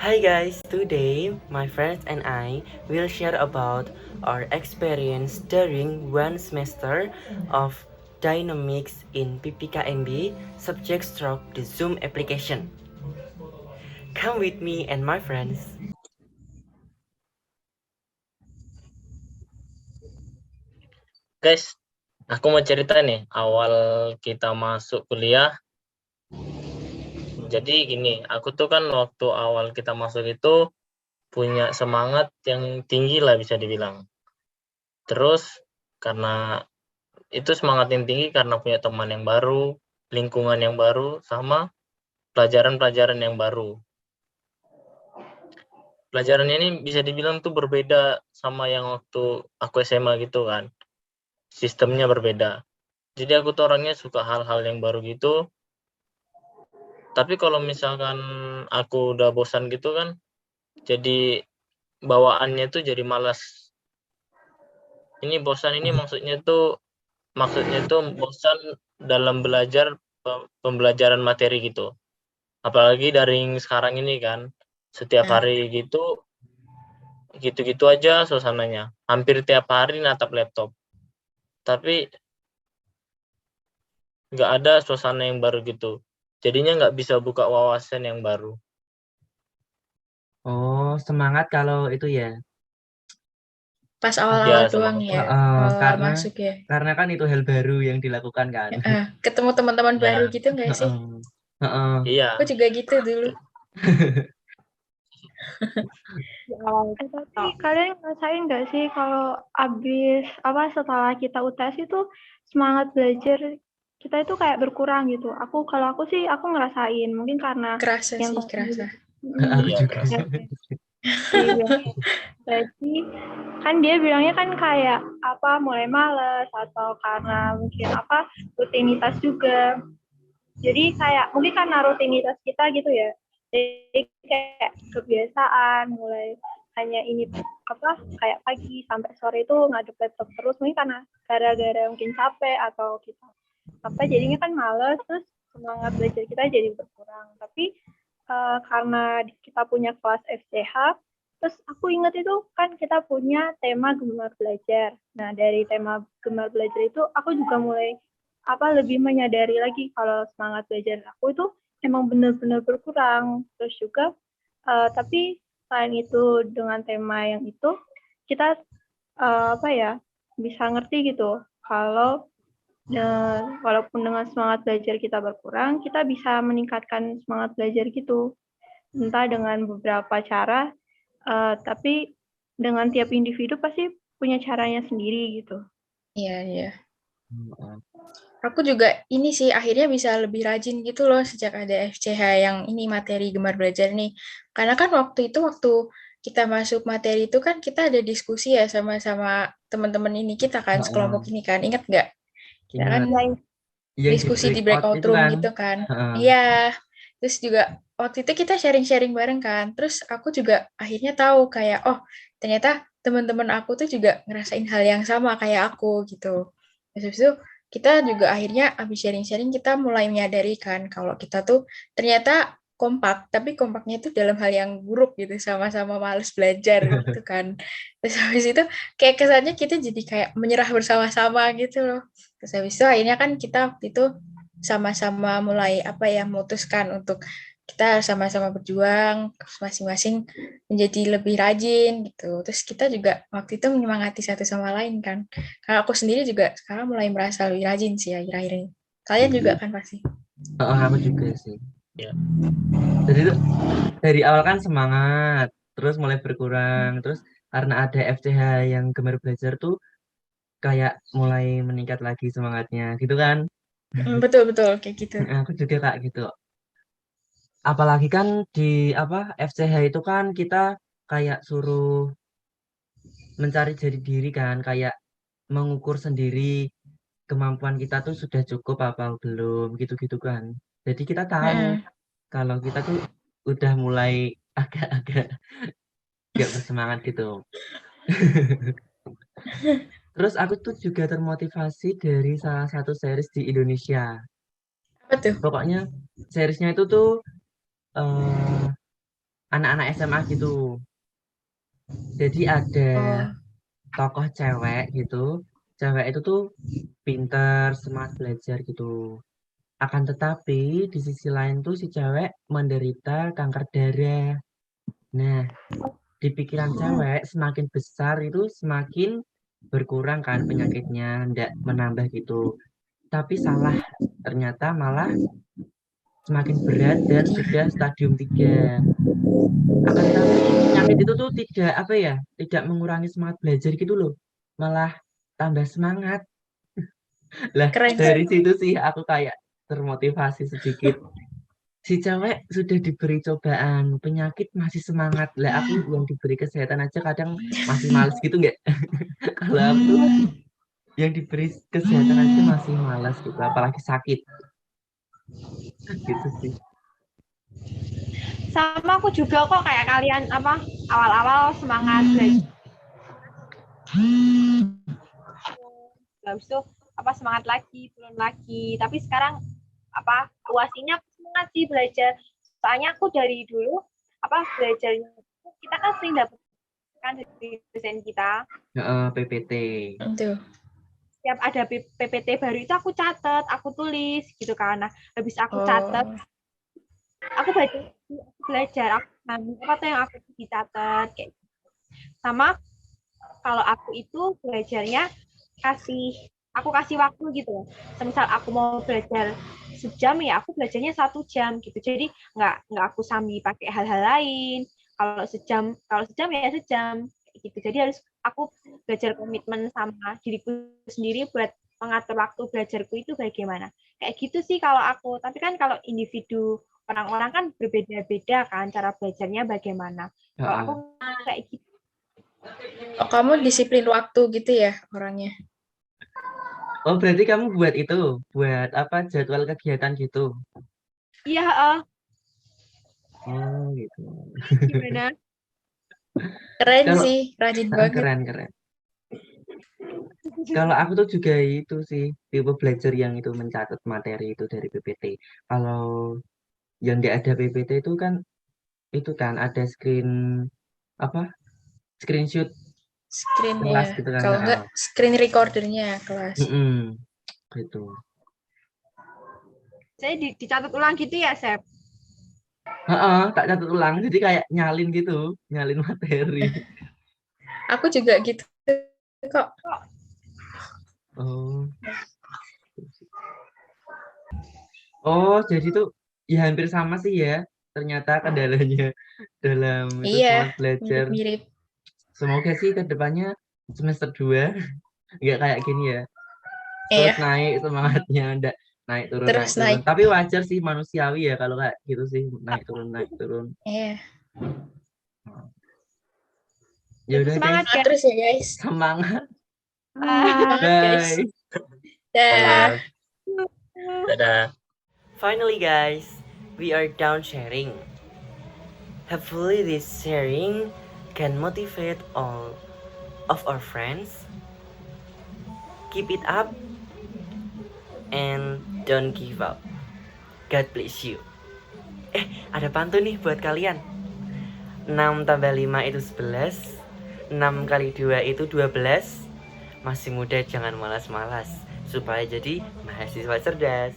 Hi guys, today my friends and I will share about our experience during one semester of dynamics in PPKMB subject stroke the Zoom application. Come with me and my friends. Guys, aku mau cerita nih, awal kita masuk kuliah. Jadi gini, aku tuh kan waktu awal kita masuk itu punya semangat yang tinggi lah bisa dibilang. Terus karena itu semangat yang tinggi karena punya teman yang baru, lingkungan yang baru, sama pelajaran-pelajaran yang baru. Pelajaran ini bisa dibilang tuh berbeda sama yang waktu aku SMA gitu kan. Sistemnya berbeda. Jadi aku tuh orangnya suka hal-hal yang baru gitu. Tapi kalau misalkan aku udah bosan gitu kan, jadi bawaannya tuh jadi malas. Ini bosan ini maksudnya tuh bosan dalam belajar pembelajaran materi gitu. Apalagi dari sekarang ini kan, setiap Nah, hari gitu-gitu aja suasananya. Hampir tiap hari natap laptop. Tapi nggak ada suasana yang baru gitu. Jadinya nggak bisa buka wawasan yang baru. Oh, semangat kalau itu ya. pas Ya awal-awal doang semangat. ya, awal-awal Karena masuk ya. karena kan itu hal baru yang dilakukan kan. Ketemu teman-teman baru Ya, gitu nggak sih? Heeh. Heeh. Aku iya. juga gitu dulu. Di awal itu. Tapi kalian ngerasain nggak sih kalau abis setelah kita UTS itu semangat belajar kita itu kayak berkurang gitu. Kalau aku sih aku ngerasain mungkin karena Kerasa yang sih, kerasa. Aku Iya juga. kerasa. Jadi kan dia bilangnya kan kayak mulai males atau karena mungkin rutinitas juga. Jadi kayak mungkin karena rutinitas kita gitu ya. Jadi kayak kebiasaan mulai hanya ini kayak pagi sampai sore itu ngadep laptop terus mungkin karena gara-gara mungkin capek atau kita jadinya kan males terus semangat belajar kita jadi berkurang. Tapi karena kita punya kelas FCH, terus aku ingat itu kan kita punya tema gemar belajar. Nah dari tema gemar belajar itu aku juga mulai lebih menyadari lagi kalau semangat belajar aku itu emang benar-benar berkurang. Terus juga tapi selain itu dengan tema yang itu kita bisa ngerti gitu kalau walaupun dengan semangat belajar kita berkurang, kita bisa meningkatkan semangat belajar gitu. Entah dengan beberapa cara, tapi dengan tiap individu pasti punya caranya sendiri gitu. Iya, iya. Aku juga ini sih akhirnya bisa lebih rajin gitu loh sejak ada FCH yang ini materi gemar belajar nih. Karena kan waktu kita masuk materi itu kan kita ada diskusi ya sama teman-teman ini kita kan sekelompok ini kan. Ingat nggak? Kita kan Ingat Yang yang di diskusi di breakout breakout itu room kan. gitu kan. Heeh. Iya. Terus juga waktu itu kita sharing-sharing bareng kan. Terus aku juga akhirnya tahu kayak oh ternyata teman-teman aku tuh juga ngerasain hal yang sama kayak aku gitu. Terus habis itu kita juga akhirnya habis sharing-sharing kita mulai menyadari kan kalau kita tuh ternyata kompak, tapi kompaknya itu dalam hal yang buruk gitu, sama-sama males belajar gitu kan. Terus habis itu kayak kesannya kita jadi kayak menyerah bersama-sama gitu loh. Terus habis itu akhirnya kan kita waktu itu sama-sama mulai memutuskan untuk kita sama-sama berjuang, masing-masing menjadi lebih rajin gitu. Terus kita juga waktu itu menyemangati satu sama lain kan. Karena aku sendiri juga sekarang mulai merasa lebih rajin sih akhir-akhir ini. Kalian juga kan pasti. Aku juga sih. Ya. Jadi itu dari awal kan semangat, terus mulai berkurang, terus karena ada FCH yang gemar belajar tuh kayak mulai meningkat lagi semangatnya, gitu kan? Betul-betul kayak gitu. Aku juga kayak gitu. Apalagi kan di FCH itu kan kita kayak suruh mencari jati diri kan, kayak mengukur sendiri kemampuan kita tuh sudah cukup apa belum, gitu-gitu kan. Jadi kita tahu kalau kita tuh udah mulai agak-agak gak bersemangat gitu. Terus aku tuh juga termotivasi dari salah satu series di Indonesia. Apa tuh? Pokoknya seriesnya itu tuh eh, anak-anak SMA gitu. Jadi ada Oh, tokoh cewek gitu. Cewek itu tuh pinter, semangat belajar gitu. Akan tetapi di sisi lain tuh si cewek menderita kanker darah. Nah, di pikiran cewek semakin besar itu semakin berkurang kan penyakitnya, ndak menambah gitu. Tapi salah, ternyata malah semakin berat dan sudah stadium 3. Akan tetapi penyakit itu tuh tidak apa ya, tidak mengurangi semangat belajar gitu loh. Malah tambah semangat. Lah, keren dari sih. situ sih aku kayak termotivasi sedikit. Si cewek sudah diberi cobaan, penyakit masih semangat. Lah aku yang diberi kesehatan aja kadang masih males gitu nggak? Kalau aku tuh yang diberi kesehatan aja masih malas gitu, apalagi sakit gitu sih. Sama aku juga kok kayak kalian apa awal-awal semangat belajar. Habis itu apa semangat lagi, turun lagi. Tapi sekarang apa uasinya aku semangat sih belajar. Soalnya aku dari dulu apa belajarnya kita kan sering dapat kan dari dosen kita. PPT. Itu. Setiap ada PPT baru itu aku catat, aku tulis gitu kan. Nah, habis aku catat, Oh, aku belajar, aku apa tuh yang aku dicatat kayak gitu. Sama kalau aku itu belajarnya aku kasih waktu gitu. Misal aku mau belajar sejam ya aku belajarnya 1 jam gitu. Jadi nggak aku sambil pakai hal-hal lain. Kalau sejam ya sejam kayak gitu. Jadi harus aku belajar komitmen sama diriku sendiri buat mengatur waktu belajarku itu bagaimana. Kayak gitu sih kalau aku. Tapi kan kalau individu orang-orang kan berbeda-beda kan cara belajarnya bagaimana. Kalau aku kayak gitu. oh, kamu disiplin waktu gitu ya orangnya? Oh berarti kamu buat itu, buat apa jadwal kegiatan gitu? Iya, Oh gitu. gimana? Keren Kalau sih, rajin banget. keren. Kalau aku tuh juga itu sih tipe belajar yang itu mencatat materi itu dari PPT. Kalau yang nggak ada PPT itu kan ada apa screenshot Screen kelas ya. gitu kan. Kalau enggak, screen recordernya kelas. Mm-mm, gitu. Saya dicatat ulang gitu ya, Sep? Tak catat ulang jadi kayak nyalin gitu, nyalin materi. Aku juga gitu kok. Oh. Oh, jadi tuh ya hampir sama sih ya. Ternyata kendalanya dalam itu Iya, semangat belajar. mirip-mirip. Semoga sih ke depannya semester 2 nggak kayak gini ya. Terus Iya, naik semangatnya, ndak naik turun naik terus turun. naik. Tapi wajar sih manusiawi ya kalau kayak gitu sih naik turun naik turun. Iya. Ya udah guys, Semangat, Semangat guys. terus ya guys. semangat. Semangat guys. Bye. Dah. Dadah. Finally guys, we are done sharing. Hopefully this sharing can motivate all of our friends. Keep it up and don't give up. God bless you. Ada pantun nih buat kalian. 6 tambah 5 itu 11. 6 kali 2 itu 12. Masih muda jangan malas-malas supaya jadi mahasiswa cerdas.